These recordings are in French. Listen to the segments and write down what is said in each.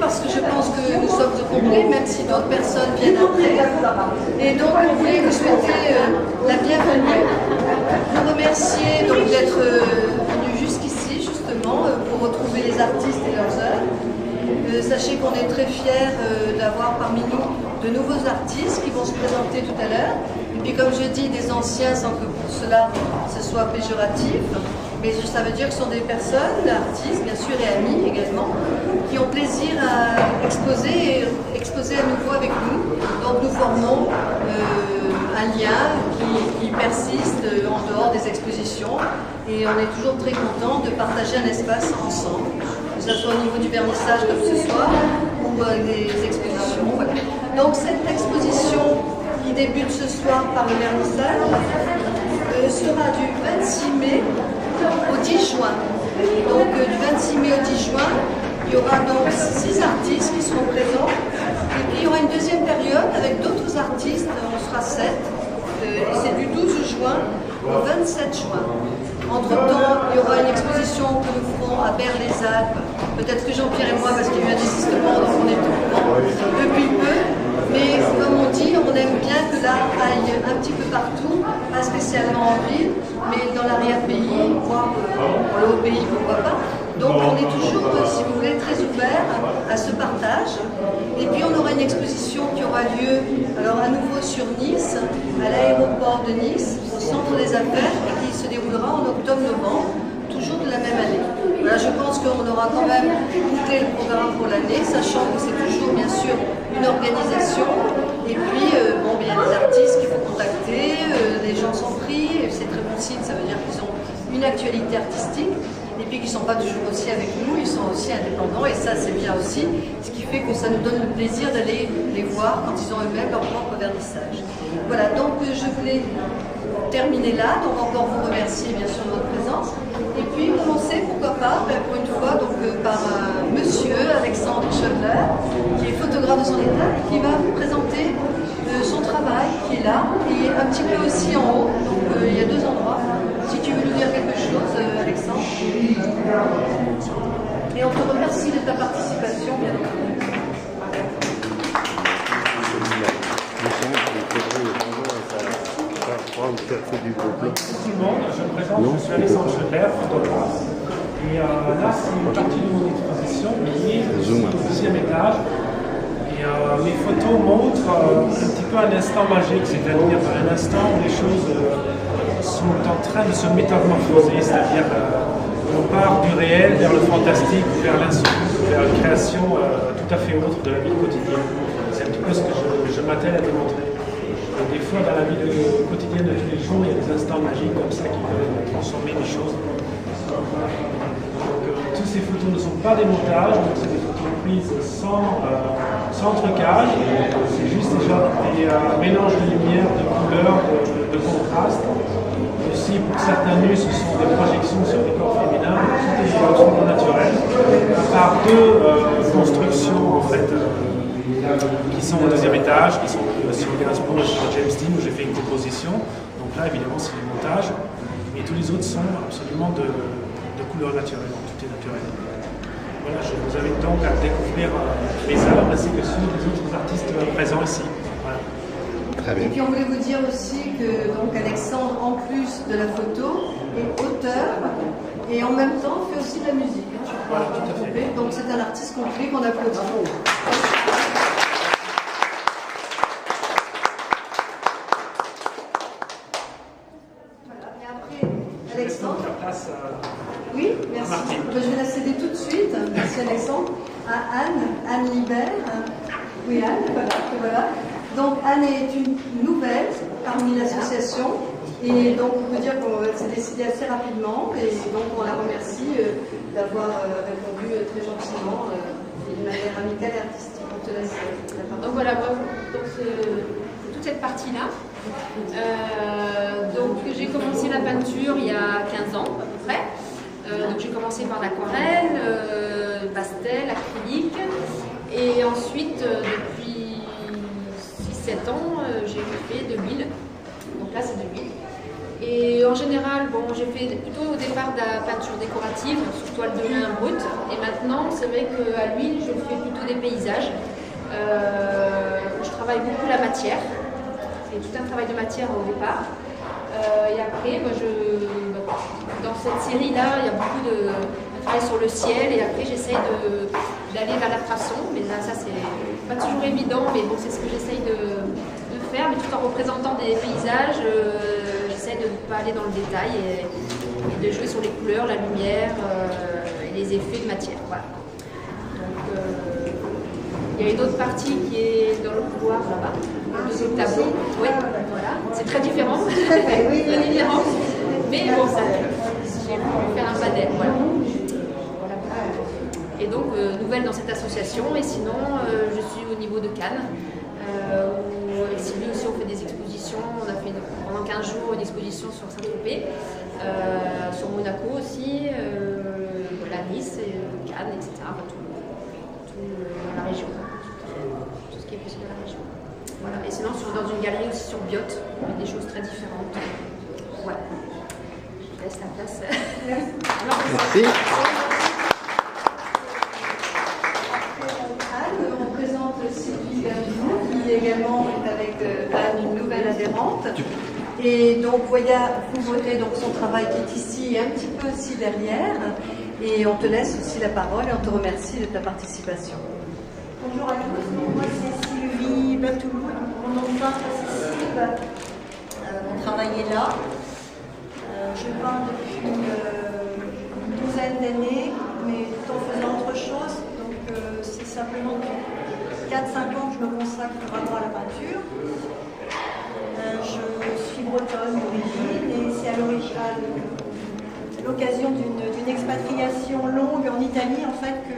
parce que je pense que nous sommes au complet, même si d'autres personnes viennent après. Et donc, on voulait vous souhaiter la bienvenue, vous remercier d'être venu jusqu'ici, justement, pour retrouver les artistes et leurs œuvres. Sachez qu'on est très fiers d'avoir parmi nous de nouveaux artistes qui vont se présenter tout à l'heure. Et puis, comme je dis, des anciens, sans que pour cela ce soit péjoratif. Mais ça veut dire que ce sont des personnes, artistes bien sûr et amis également, qui ont plaisir à exposer et exposer à nouveau avec nous. Donc nous formons un lien qui persiste en dehors des expositions et on est toujours très contents de partager un espace ensemble, que ce soit au niveau du vernissage comme ce soir ou des expositions. Voilà. Donc cette exposition qui débute ce soir par le vernissage sera du 26 mai au 10 juin. Donc du 26 mai au 10 juin, il y aura donc 6 artistes qui seront présents. Et puis il y aura une deuxième période avec d'autres artistes, on sera 7. Et c'est du 12 juin au 27 juin. Entre-temps, il y aura une exposition que nous ferons à Berre-les-Alpes. Peut-être que Jean-Pierre et moi, parce qu'il y a eu un désistement, donc on est au courant depuis peu. Mais comme on dit, on aime bien que l'art aille un petit peu partout, pas spécialement en ville, mais dans l'arrière-pays, voire dans le haut-pays, pourquoi pas. Donc on est toujours, si vous voulez, très ouvert à ce partage. Et puis on aura une exposition qui aura lieu, alors à nouveau sur Nice, à l'aéroport de Nice, au centre des affaires, et qui se déroulera en octobre-novembre, toujours de la même année. Voilà, je pense qu'on aura quand même bouclé le programme pour l'année, sachant que c'est toujours bien sûr une organisation. Et puis, bon, il y a des artistes qu'il faut contacter, les gens sont pris, et c'est très bon signe, ça veut dire qu'ils ont une actualité artistique. Et puis qu'ils ne sont pas toujours aussi avec nous, ils sont aussi indépendants et ça c'est bien aussi, ce qui fait que ça nous donne le plaisir d'aller les voir quand ils ont eux-mêmes leur propre vernissage. Voilà, donc je voulais terminer là, donc encore vous remercier bien sûr de votre présence et puis commencer pourquoi pas, pour une fois, donc, par un monsieur, Alexandre Schoedler, qui est photographe de son état et qui va vous présenter son travail qui est là et un petit peu aussi en haut, donc il y a 2 endroits. Si tu veux nous dire quelque chose, Alexandre. Et on te remercie de ta participation, bien entendu. Tout le monde, je me présente, je suis Alexandre Schoedler, photographe. Et là, c'est une partie de mon exposition qui est au 10e étage. Et mes photos montrent un petit peu un instant magique, c'est-à-dire un instant où les choses sont en train de se métamorphoser, c'est-à-dire on part du réel vers le fantastique, vers l'insolite, vers une création tout à fait autre de la vie quotidienne. C'est un petit peu ce que je m'attelle à démontrer. Et des fois, dans la vie quotidienne de tous les jours, il y a des instants magiques comme ça qui peuvent transformer des choses. Donc, toutes ces photos ne sont pas des montages, donc c'est des photos prises sans trucage. C'est juste déjà des mélanges de lumière, de couleurs, de contraste. Aussi, pour certains nus, ce sont des projections sur des corps féminins, tout est absolument naturel. À part 2 constructions, en fait, qui sont au 2e étage, qui sont sur Gainsbourg et sur James Dean, où j'ai fait une composition. Donc là, évidemment, c'est du montage. Et tous les autres sont absolument de couleurs naturelles, donc tout est naturel. Voilà, je vous invite donc à découvrir mes œuvres ainsi que ceux des autres artistes présents ici. Voilà. Très bien. Et puis on voulait vous dire aussi que donc, Alexandre, en plus de la photo, est auteur et en même temps fait aussi de la musique. Hein, je crois, voilà, tout à fait. Donc c'est un artiste complet qu'on applaudit. Alexandre. Oui, merci. Je vais la céder tout de suite, merci Alexandre, à Anne Libert. Oui, Anne, voilà. Donc Anne est une nouvelle parmi l'association et donc on peut dire qu'on s'est décidé assez rapidement et donc on la remercie d'avoir répondu très gentiment et d'une manière amicale et artistique. On te laisse la parole. Donc voilà, donc c'est toute cette partie-là. Donc j'ai commencé la peinture il y a 15 ans à peu près. Donc j'ai commencé par l'aquarelle, pastel, acrylique et ensuite depuis 6-7 ans j'ai fait de l'huile. Donc là c'est de l'huile. Et en général, bon, j'ai fait plutôt au départ de la peinture décorative, sur toile de lin brute. Et maintenant, c'est vrai qu'à l'huile, je fais plutôt des paysages. Je travaille beaucoup la matière. C'est tout un travail de matière au départ. Et après, dans cette série-là, il y a beaucoup de travail sur le ciel. Et après, j'essaye d'aller vers l'abstraction. Mais là, ça, c'est pas toujours évident. Mais bon, c'est ce que j'essaye de faire. Mais tout en représentant des paysages. J'essaie de ne pas aller dans le détail et de jouer sur les couleurs, la lumière et les effets de matière. Voilà. Donc, il y a une autre partie qui est dans le couloir là-bas, le deuxième tableau. Oui, voilà. C'est très différent. Très différent. Mais bon, j'ai pu faire un panel. Voilà. Et donc, nouvelle dans cette association. Et sinon, je suis au niveau de Cannes. Où avec Sylvie aussi on fait des expositions, on a fait pendant 15 jours une exposition sur Saint-Tropez, sur Monaco aussi, Nice, Cannes, etc. Enfin, tout la région, tout ce qui est possible de la région. Voilà. Et sinon dans une galerie aussi sur Biot, avec des choses très différentes. Voilà. Je laisse la place. Merci. On présente Sylvie Bergimont, qui est également avec Anne, une nouvelle adhérente. Et donc, vous votez donc son travail qui est ici et un petit peu aussi derrière. Et on te laisse aussi la parole et on te remercie de ta participation. Bonjour à tous, moi c'est Sylvie Bertoulou, mon nom de peintre accessible. Mon travail est là. Je peins depuis une douzaine d'années, mais tout en faisant autre chose. Donc c'est simplement depuis 4-5 ans que je me consacre vraiment à la peinture. Je suis bretonne d'origine et c'est à l'occasion d'une expatriation longue en Italie en fait que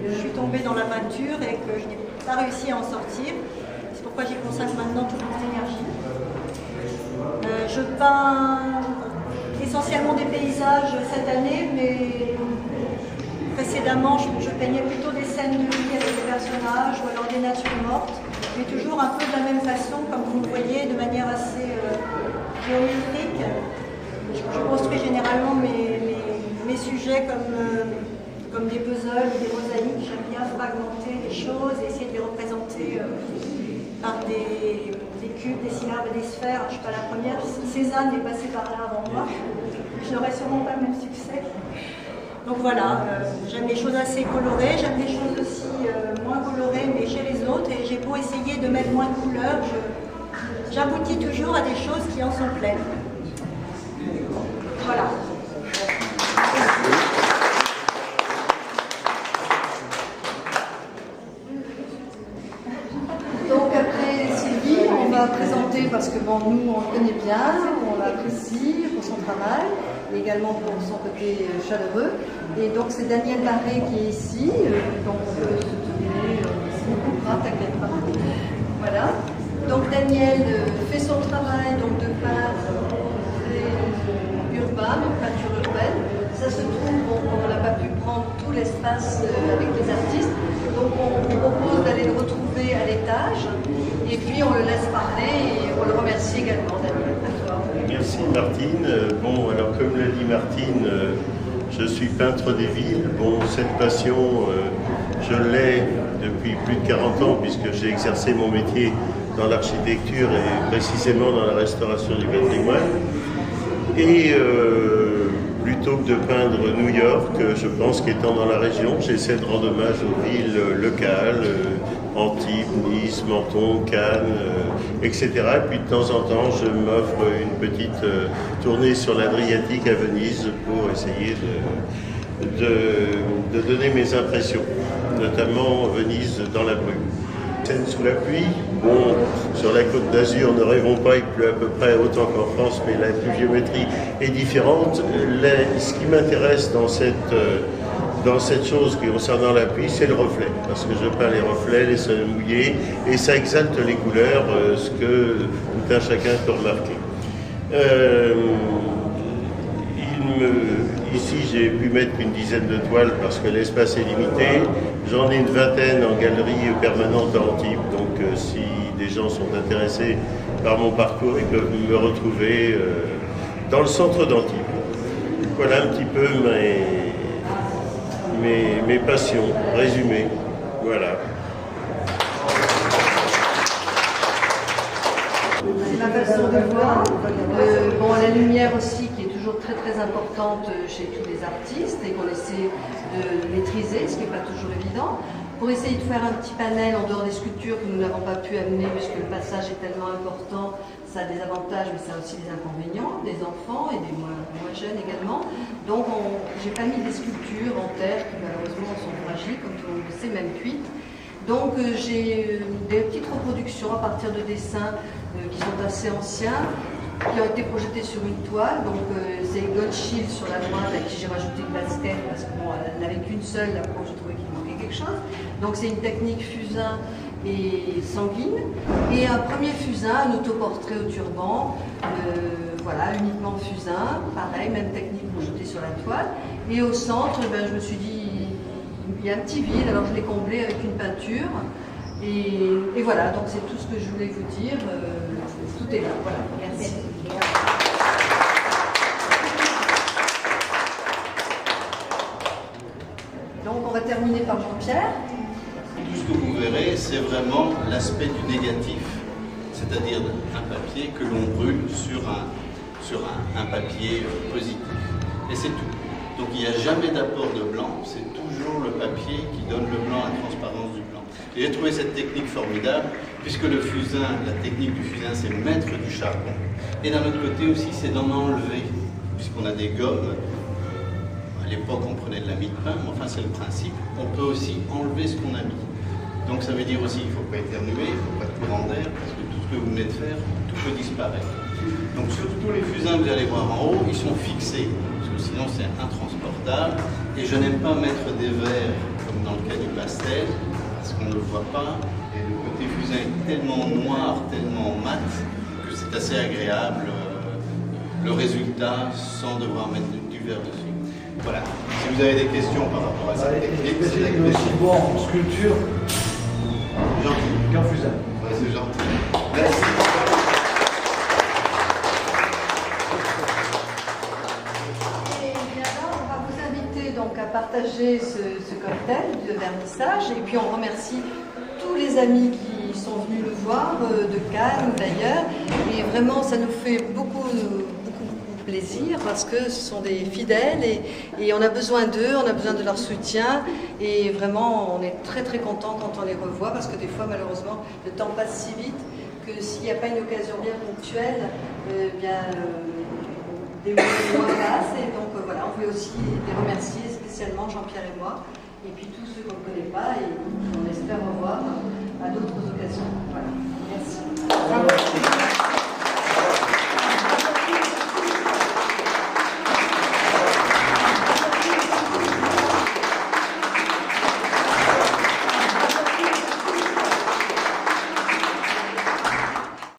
je suis tombée dans la peinture et que je n'ai pas réussi à en sortir. C'est pourquoi j'y consacre maintenant toute mon énergie. Je peins essentiellement des paysages cette année, mais précédemment je peignais plutôt des scènes de vie avec des personnages ou alors des natures mortes, mais toujours un peu de la même façon, comme vous le voyez, de manière assez géométrique. Je construis généralement mes sujets comme des puzzles ou des mosaïques. J'aime bien fragmenter les choses et essayer de les représenter par des cubes, des cylindres et des sphères. Je ne suis pas la première. Cézanne est passée par là avant moi. Je n'aurais sûrement pas le même succès. Donc voilà, j'aime les choses assez colorées, j'aime les choses aussi moins colorées mais chez les autres, et j'ai beau essayer de mettre moins de couleurs, j'aboutis toujours à des choses qui en sont pleines. Voilà. Donc après Sylvie, on va présenter, parce que bon, nous on le connaît bien, on l'apprécie pour son travail, et également pour son côté chaleureux. Et donc c'est Daniel Barré qui est ici, donc on peut se tourner, t'inquiète pas. Voilà. Donc Daniel fait son travail donc, de peintre urbain, de peinture urbaine. Ça se trouve, on n'a pas pu prendre tout l'espace avec les artistes, donc on propose d'aller le retrouver à l'étage, et puis on le laisse parler et on le remercie également, Daniel. À toi. Merci Martine. Bon, alors comme l'a dit Martine, je suis peintre des villes. Bon, cette passion, je l'ai depuis plus de 40 ans puisque j'ai exercé mon métier dans l'architecture et précisément dans la restauration du patrimoine. Et plutôt que de peindre New York, je pense qu'étant dans la région, j'essaie de rendre hommage aux villes locales, Antibes, Nice, Menton, Cannes, etc. Et puis de temps en temps, je m'offre une petite tournée sur l'Adriatique à Venise pour essayer de donner mes impressions, notamment Venise dans la brume. Scène sous la pluie, bon, sur la côte d'Azur, ne rêvons pas, il pleut à peu près autant qu'en France, mais la pluviométrie est différente. Ce qui m'intéresse dans cette chose concernant la pluie, c'est le reflet, parce que je peins les reflets, les sols mouillés, et ça exalte les couleurs, ce que tout un chacun peut remarquer. Ici, j'ai pu mettre une dizaine de toiles parce que l'espace est limité. J'en ai une vingtaine en galerie permanente à Antibes. Donc, si des gens sont intéressés par mon parcours, ils peuvent me retrouver dans le centre d'Antibes. Voilà un petit peu mes passions résumées. Voilà. C'est ma façon de voir. Bon, la lumière aussi qui est toujours très très importante chez tous les artistes et qu'on essaie de maîtriser, ce qui n'est pas toujours évident. Pour essayer de faire un petit panel en dehors des sculptures que nous n'avons pas pu amener puisque le passage est tellement important, ça a des avantages mais ça a aussi des inconvénients, des enfants et des moins jeunes également. Donc j'ai pas mis des sculptures en terre qui malheureusement sont fragiles, comme tout le monde le sait, même cuites. Donc j'ai des petites reproductions à partir de dessins qui sont assez anciens, qui ont été projetés sur une toile. Donc c'est Goldschil sur la droite à qui j'ai rajouté une basket parce qu'on n'avait qu'une seule, là je trouvais qu'il manquait quelque chose. Donc c'est une technique fusain et sanguine. Et un premier fusain, un autoportrait au turban, voilà, uniquement fusain, pareil, même technique projetée sur la toile. Et au centre, je me suis dit, il y a un petit vide, alors je l'ai comblé avec une peinture. Et voilà, donc c'est tout ce que je voulais vous dire. Tout est là, voilà, merci. Donc on va terminer par Jean-Pierre. Tout ce que vous verrez, c'est vraiment l'aspect du négatif, c'est-à-dire un papier que l'on brûle sur un papier positif. Et c'est tout. Donc il n'y a jamais d'apport de blanc, c'est toujours le papier qui donne le blanc, la transparence du blanc. Et j'ai trouvé cette technique formidable, puisque le fusain, la technique du fusain, c'est mettre du charbon. Et d'un autre côté aussi, c'est d'en enlever, puisqu'on a des gommes. À l'époque, on prenait de la mie de pain, mais enfin, c'est le principe. On peut aussi enlever ce qu'on a mis. Donc ça veut dire aussi qu'il ne faut pas éternuer, il ne faut pas de courant d'air, parce que tout ce que vous venez de faire, tout peut disparaître. Donc sur tous les fusains que vous allez voir en haut, ils sont fixés, parce que sinon c'est intransportable. Et je n'aime pas mettre des verres, comme dans le cas du pastel, parce qu'on ne le voit pas. Et le côté fusain est tellement noir, tellement mat, que c'est assez agréable, le résultat, sans devoir mettre du verre dessus. Voilà. Si vous avez des questions par rapport à cette technique, c'est aussi bon en sculpture qu'en fusain. Ouais, c'est gentil. Merci. Et bien là, on va vous inviter donc à partager ce cocktail de vernissage et puis on remercie tous les amis qui sont venus le voir, de Cannes d'ailleurs, et vraiment ça nous fait beaucoup plaisir parce que ce sont des fidèles et on a besoin d'eux, on a besoin de leur soutien et vraiment on est très très content quand on les revoit parce que des fois malheureusement le temps passe si vite que s'il n'y a pas une occasion bien ponctuelle, des mois passent et donc voilà, on voulait aussi les remercier spécialement Jean-Pierre et moi et puis tous ceux qu'on ne connaît pas et on espère revoir à d'autres occasions.